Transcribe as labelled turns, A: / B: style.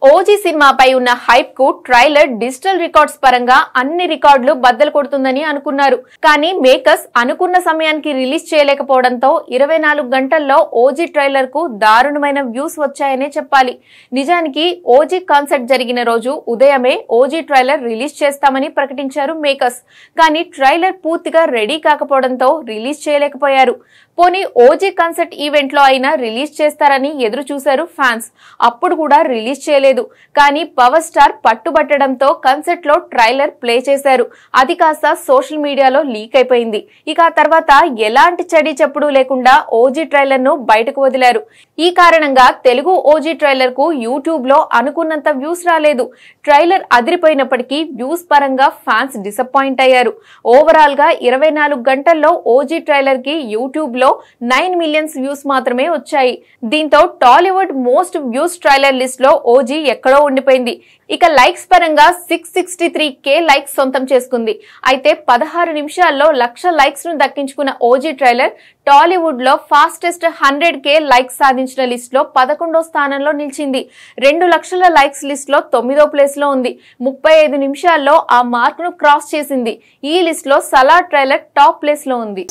A: OG సినిమాపై ఉన్న hype కు ట్రైలర్ డిజిటల్ రికార్డ్స్ పరంగా అన్ని రికార్డులు బద్దలు కొడుతుందని అనుకున్నారు. కానీ మేకర్స్ అనుకున్న సమయానికి రిలీజ్ చేయలేకపోవడంతో 24 గంటల్లో ఓజీ ట్రైలర్ కు దారుణమైన వ్యూస్ వచ్చాయనే చెప్పాలి. నిజానికి ఓజీ కాన్సర్ట్ జరిగిన రోజు ఉదయమే ఓజీ ట్రైలర్ రిలీజ్ చేస్తామని ప్రకటించారు మేకర్స్. కానీ ట్రైలర్ పూర్తిగా రెడీ కాకపోవడంతో రిలీజ్ చేయలేకపోయారు. పోనీ ఓజీ కాన్సర్ట్ ఈవెంట్ లో అయినా రిలీజ్ చేస్తారని ఎదురు చూశారు ఫ్యాన్స్. అప్పుడు కూడా రిలీజ్ చేయలేదు. కానీ పవర్ స్టార్ పట్టుబట్టడంతో కాన్సర్ట్ లో ట్రైలర్ ప్లే చేశారు. అది కాస్త సోషల్ మీడియాలో లీక్ అయిపోయింది. ఇక ఆ తర్వాత ఎలాంటి చడి చప్పుడు లేకుండా ఓజీ ట్రైలర్ ను బయటకు వదిలారు. ఈ కారణంగా తెలుగు ఓజీ ట్రైలర్ కు యూట్యూబ్ లో అనుకున్నంత వ్యూస్ రాలేదు. ట్రైలర్ అదిరిపోయినప్పటికీ వ్యూస్ పరంగా ఫ్యాన్స్ డిసప్పాయింట్ అయ్యారు. ఓవరాల్ గా 24 గంటల్లో ఓజీ ట్రైలర్ కి యూట్యూబ్ లో 9 మిలియన్స్ వ్యూస్ మాత్రమే వచ్చాయి. దీంతో Tollywood most views trailer list లో ఓజీ ఎక్కడో ఉండిపోయింది. ఇక లైక్స్ పరంగా 663K లైక్స్ సొంతం చేసుకుంది. అయితే 16 నిమిషాల్లో 1,00,000 లైక్స్ ను దక్కించుకున్న ఓజీ ట్రైలర్ టాలీవుడ్ లో ఫాస్టెస్ట్ 100K లైక్స్ సాధించిన లిస్ట్ లో 11వ స్థానంలో నిలిచింది. 2 లక్షల లైక్స్ లిస్ట్ లో 9వ ప్లేస్ లో ఉంది. 35 నిమిషాల్లో ఆ మార్క్ ను క్రాస్ చేసింది. ఈ లిస్ట్ లో సలార్ ట్రైలర్ టాప్ ప్లేస్ లో ఉంది.